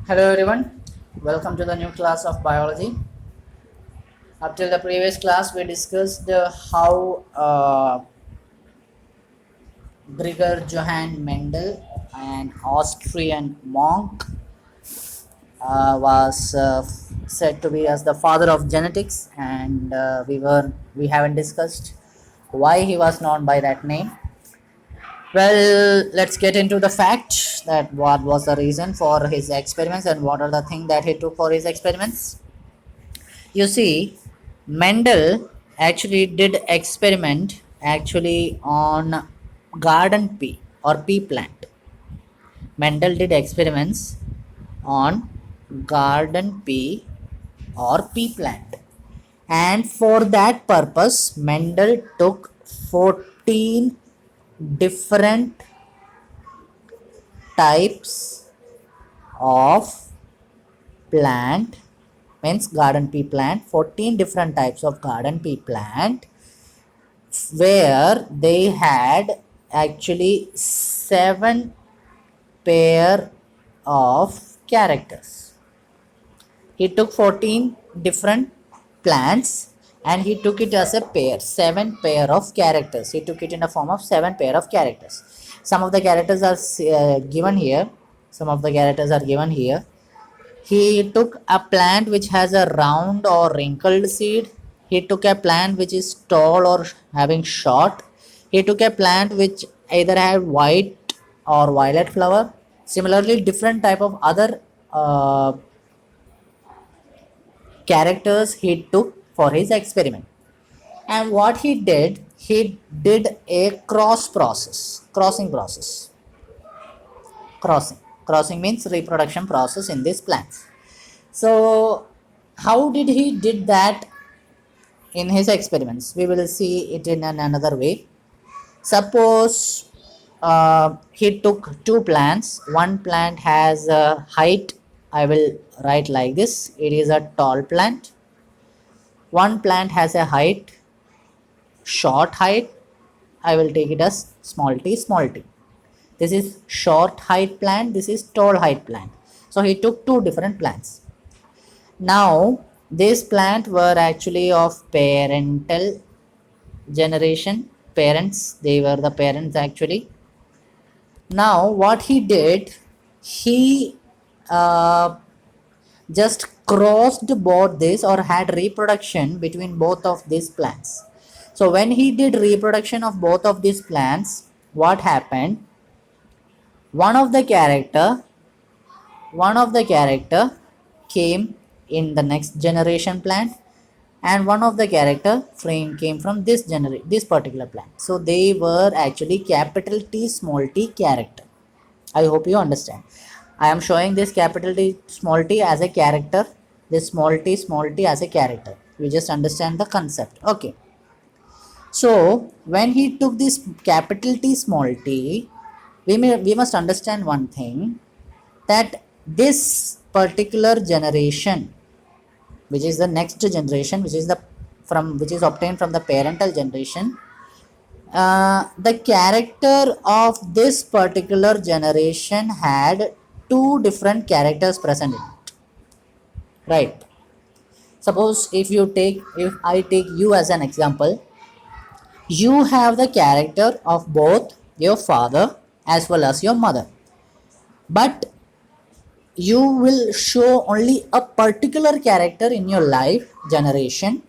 Hello everyone, welcome to the new class of biology. Up till the previous class, we discussed how Gregor Johann Mendel, an Austrian monk, was said to be as the father of genetics, and we haven't discussed why he was known by that name. Well, let's get into the fact that what was the reason for his experiments and what are the things that he took for his experiments. You see, Mendel actually did experiment actually on garden pea or pea plant. Mendel did experiments on garden pea or pea plant. And for that purpose, Mendel took 14 different types of plant, means garden pea plant, 14 different types of garden pea plant, where they had actually 7 pair of characters. He took 14 different plants and he took it as a pair, 7 pair of characters. He took it in the form of 7 pair of characters. Some of the characters are given here. Some of the characters are given here. He took a plant which has a round or wrinkled seed. He took a plant which is tall or having short. He took a plant which either had white or violet flower. Similarly, different type of other characters he took for his experiment. And what he did a crossing process. Crossing means reproduction process in these plants. So how did he did that in his experiments? We will see it in another way. Suppose he took 2 plants. One plant has a height, I will write like this, it is a tall plant. One plant has a height, short height, I will take it as small t. This is short height plant, this is tall height plant. So he took 2 different plants. Now this plant were actually of parental generation, parents, they were the parents actually. Now what he did, he just crossed both this or had reproduction between both of these plants. So when he did reproduction of both of these plants, what happened? One of the character came in the next generation plant, and one of the character came from this particular plant. So they were actually capital T small t character. I hope you understand. I am showing this capital T small t as a character, this small t as a character. You just understand the concept. Okay. So when he took this capital T small t, we must understand one thing, that this particular generation, which is the next generation, which is obtained from the parental generation, the character of this particular generation had 2 different characters present in it, right? Suppose if I take you as an example, you have the character of both your father as well as your mother, but you will show only a particular character in your life generation,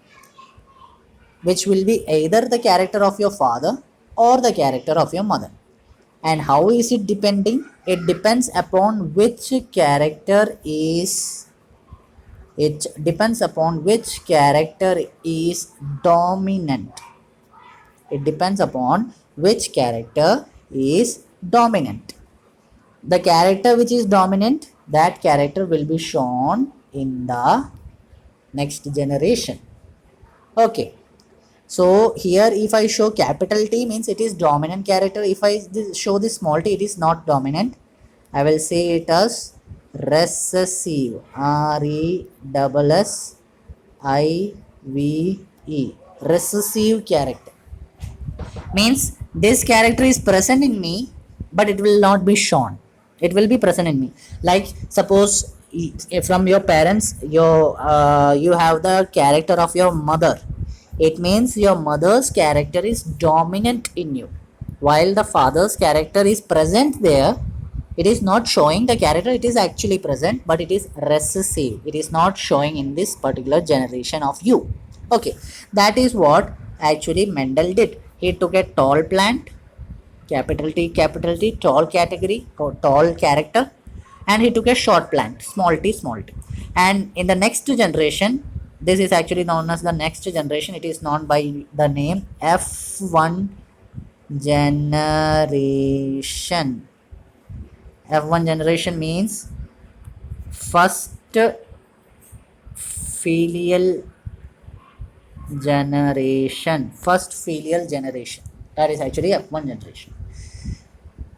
which will be either the character of your father or the character of your mother. And how is it depending? It depends upon which character is dominant. It depends upon which character is dominant. The character which is dominant, that character will be shown in the next generation. Okay. So here if I show capital T, means it is dominant character. If I show this small t, it is not dominant. I will say it as recessive. RESSIVE. Recessive character. Means this character is present in me, but it will not be shown. It will be present in me. Like suppose from your parents, you have the character of your mother. It means your mother's character is dominant in you, while the father's character is present there. It is not showing the character, it is actually present, but it is recessive, it is not showing in this particular generation of you. Okay, that is what actually Mendel did. He took a tall plant, capital T, tall category or tall character, and he took a short plant, small t. And in the next generation, this is actually known as the next generation. It is known by the name F1 generation. F1 generation means first filial generation. First filial generation. That is actually F1 generation.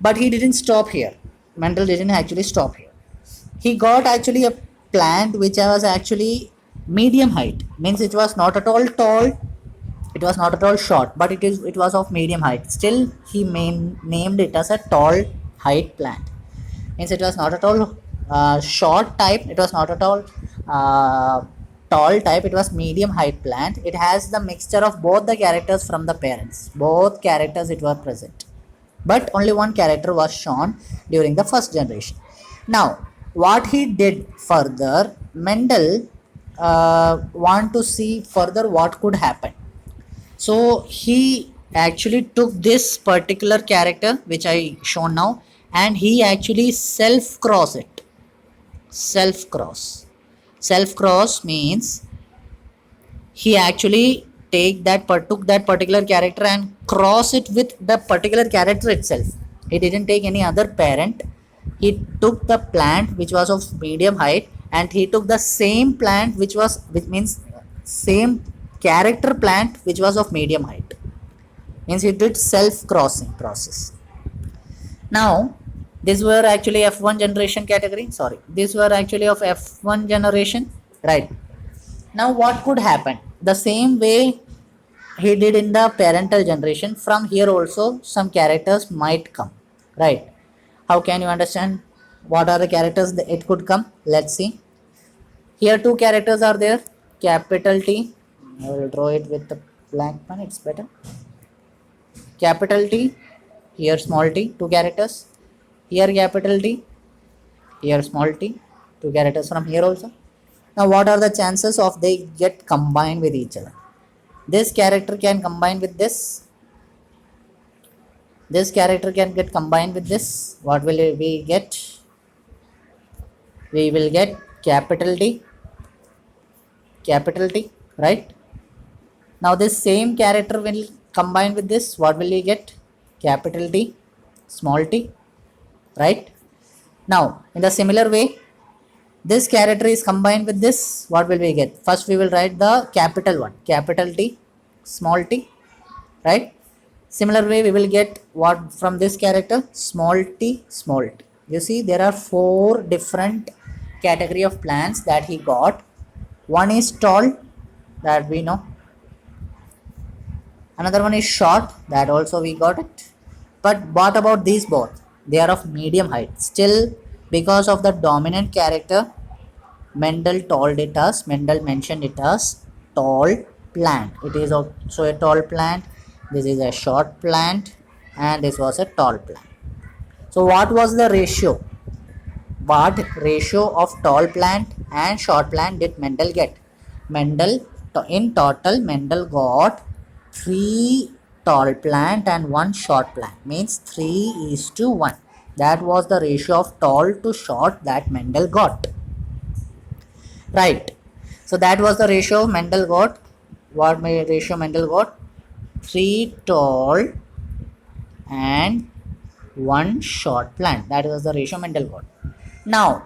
But he didn't stop here. Mendel didn't actually stop here. He got actually a plant which was actually medium height. Means it was not at all tall, it was not at all short, but it was of medium height. Still, he named it as a tall height plant. Means it was not at all short type, it was not at all tall type, it was medium height plant. It has the mixture of both the characters from the parents. Both characters it were present, but only one character was shown during the first generation. Now, what he did further, Mendel want to see further what could happen. So he actually took this particular character which I shown now, and he actually self cross it. Self cross means he actually took that particular character and cross it with the particular character itself. He didn't take any other parent. He took the plant which was of medium height, and he took the same plant which means same character plant which was of medium height. Means he did self crossing process. Now, these were actually F1 generation category. Sorry, these were actually of F1 generation, right? Now, what could happen? The same way he did in the parental generation, from here also some characters might come, right? How can you understand what are the characters that it could come? Let's see. Here two characters are there, capital T. I will draw it with the black pen, it's better. Capital T, here small t, two characters. Here capital T, here small t, two characters from here also. Now, what are the chances of they get combined with each other? This character can combine with this. This character can get combined with this. What will we get? We will get capital T, right? Now, this same character will combine with this. What will we get? Capital T, small t, right? Now, in the similar way, this character is combined with this. What will we get? First, we will write the capital one, capital T, small t, right? Similar way, we will get what from this character? Small t, small t. You see, there are four different category of plants that he got. One is tall, that we know. Another one is short, that also we got it. But what about these both? They are of medium height. Still, because of the dominant character, Mendel mentioned it as tall plant. It is also a tall plant. This is a short plant, and this was a tall plant. So what was the ratio? What ratio of tall plant and short plant did Mendel get? In total, Mendel got 3 tall plant and 1 short plant. Means 3:1. That was the ratio of tall to short that Mendel got. Right. So that was the ratio Mendel got. What ratio Mendel got? 3 tall and 1 short plant. That was the ratio Mendel got. Now,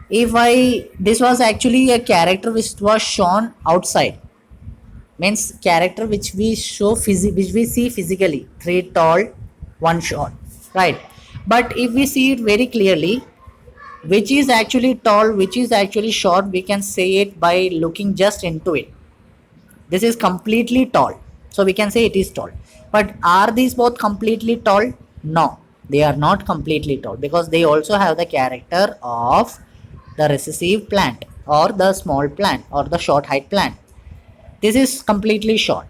this was actually a character which was shown outside. Means character which we see physically, 3 tall, 1 short, right? But if we see it very clearly, which is actually tall, which is actually short, we can say it by looking just into it. This is completely tall, so we can say it is tall. But are these both completely tall? No, they are not completely tall, because they also have the character of the recessive plant or the small plant or the short height plant. This is completely short.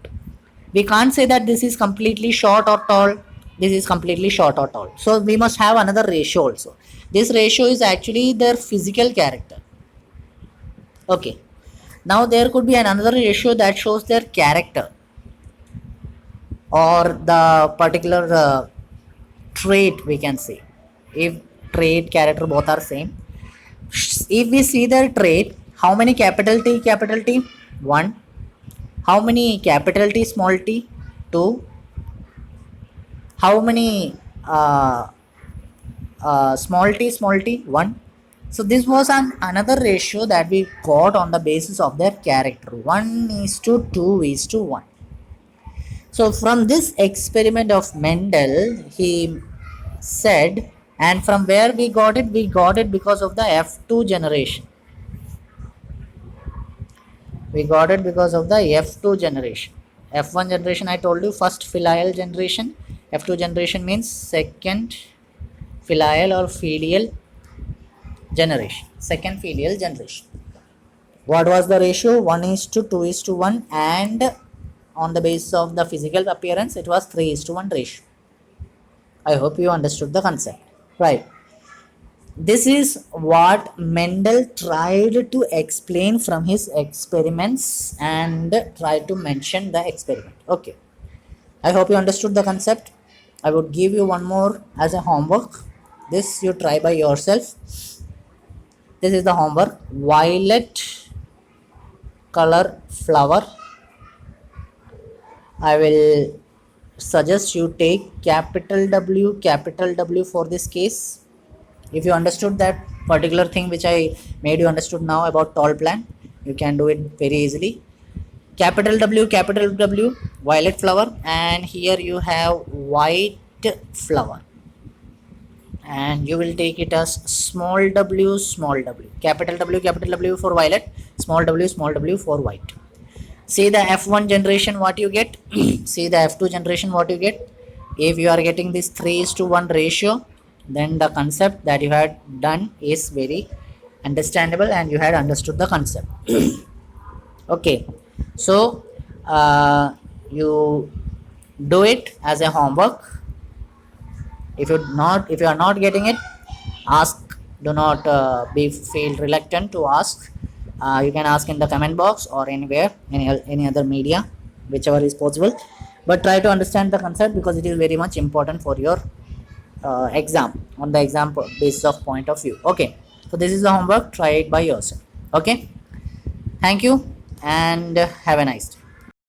We can't say that this is completely short or tall. This is completely short or tall. So we must have another ratio also. This ratio is actually their physical character. Okay. Now there could be another ratio that shows their character or the particular trait, we can say. If trait, character both are same. If we see their trait, how many capital T, capital T? 1. How many capital T, small t? 2. How many small t, small t? 1. So this was another ratio that we got on the basis of their character. 1:2:1. So from this experiment of Mendel, he said, and from where we got it? We got it because of the F2 generation. We got it because of the F2 generation. F1 generation, I told you, first filial generation. F2 generation means second filial or filial generation. Second filial generation. What was the ratio? 1:2:1, and on the basis of the physical appearance, it was 3:1 ratio. I hope you understood the concept. Right. This is what Mendel tried to explain from his experiments and tried to mention the experiment. Okay. I hope you understood the concept. I would give you one more as a homework. This you try by yourself. This is the homework. Violet color flower. I will suggest you take capital W for this case. If you understood that particular thing which I made you understood now about tall plant, you can do it very easily. Capital W, violet flower, and here you have white flower, and you will take it as small w. Capital W for violet, small w for white. See the F1 generation what you get. See the F2 generation what you get. If you are getting this 3:1 ratio, then the concept that you had done is very understandable and you had understood the concept. Okay, so you do it as a homework. If you are not getting it, ask. Do not feel reluctant to ask. You can ask in the comment box or anywhere, any other media, whichever is possible, but try to understand the concept because it is very much important for your exam, on the exam basis of point of view. Okay, so this is the homework. Try it by yourself. Okay, thank you and have a nice day.